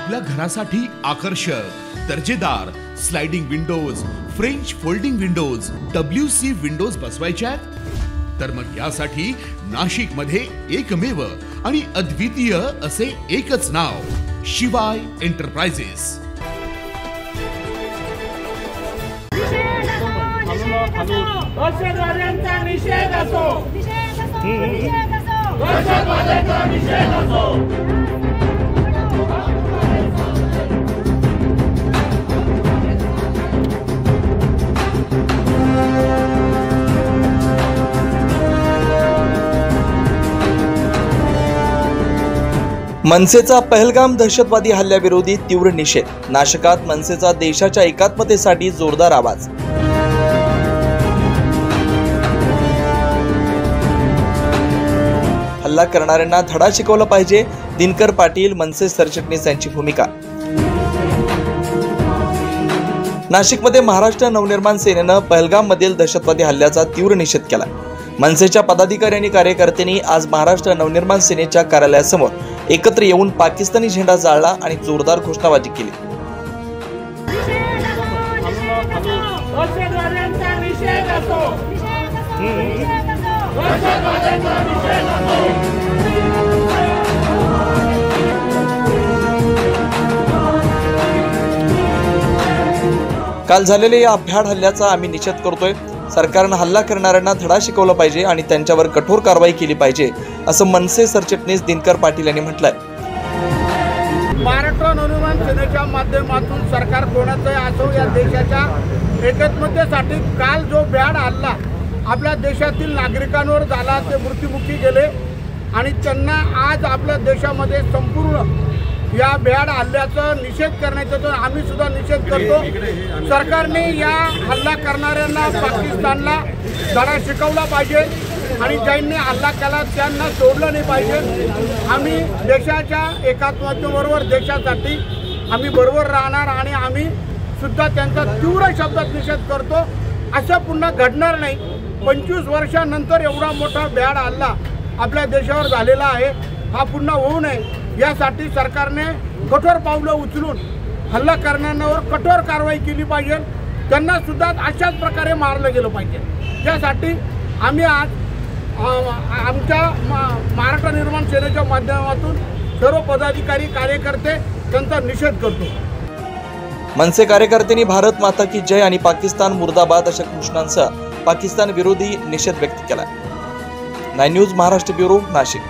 आपल्या घरासाठी आकर्षक दर्जेदार sliding windows, French folding windows, WC windows बसवायच्यात? तर मग यासाठी नाशिक मध्ये एकमेव आणि अद्वितीय असे एकच नाव, शिवाय एंटरप्राइजेस। दहशतवाद्यांचा निषेध असो, दहशतवाद्यांचा निषेध असो। मनसेचा पहलगाम दहशतवादी हल्ल्याविरोधी तीव्र निषेध। नाशकात मनसेचा देशाच्या एकात्मतेसाठी जोरदार आवाज। हल्ला करणाऱ्यांना धडा शिकवला पाहिजे, दिनकर पाटील मनसे सरचिटणीस यांची भूमिका। नाशिकमध्ये महाराष्ट्र नवनिर्माण सेनेनं पहलगाम मधील दहशतवादी हल्ल्याचा तीव्र निषेध केला। मनसेच्या पदाधिकारी आणि कार्यकर्त्यांनी आज महाराष्ट्र नवनिर्माण सेनेच्या कार्यालयासमोर एकत्र येऊन पाकिस्तानी झेंडा जाळला आणि जोरदार घोषणाबाजी केली। काल झालेल्या या भ्याड हल्ल्याचा आम्ही निषेध करतोय। सरकारनं हल्ला करणाऱ्यांना धडा शिकवला पाहिजे आणि त्यांच्यावर कठोर कारवाई केली पाहिजे, असं मनसे सरचिटणीस दिनकर पाटील यांनी म्हटलंय। महाराष्ट्र नवनिर्माण सेनेच्या माध्यमातून सरकार कोणाचं असो या देशाच्या एकात्मतेसाठी काल जो भ्याड हल्ला आपल्या देशातील नागरिकांवर झाला, ते मृत्युमुखी गेले आणि त्यांना आज आपल्या देशामध्ये संपूर्ण या भ्याड हल्ल्याचा निषेध करण्याचा आम्ही सुद्धा निषेध करतो। सरकारने या हल्ला करणाऱ्यांना पाकिस्तानला धडा शिकवला पाहिजे आणि ज्यांनी हल्ला केला त्यांना सोडलं नाही पाहिजे। आम्ही देशाच्या एकात्मतेबरोबर देशासाठी आम्ही बरोबर राहणार आणि आम्ही सुद्धा त्यांचा तीव्र शब्दात निषेध करतो। असं पुन्हा घडणार नाही। 25 वर्षांनंतर एवढा मोठा भ्याड हल्ला आपल्या देशावर झालेला आहे, हा पुन्हा होऊ नये यासाठी सरकारने कठोर पावलं उचलून हल्ला करणाऱ्यांवर कठोर कारवाई केली पाहिजे। त्यांना सुद्धा अशाच प्रकारे मारलं गेलं पाहिजे। त्यासाठी आम्ही आज आमच्या महाराष्ट्र निर्माण सेनेच्या माध्यमातून सर्व पदाधिकारी कार्यकर्ते त्यांचा निषेध करतो। मनसे कार्यकर्त्यांनी भारत माता की जय आणि पाकिस्तान मुर्दाबाद अशा घोषणांसह पाकिस्तान विरोधी निषेध व्यक्त केला। 9 न्यूज महाराष्ट्र ब्युरो, नाशिक।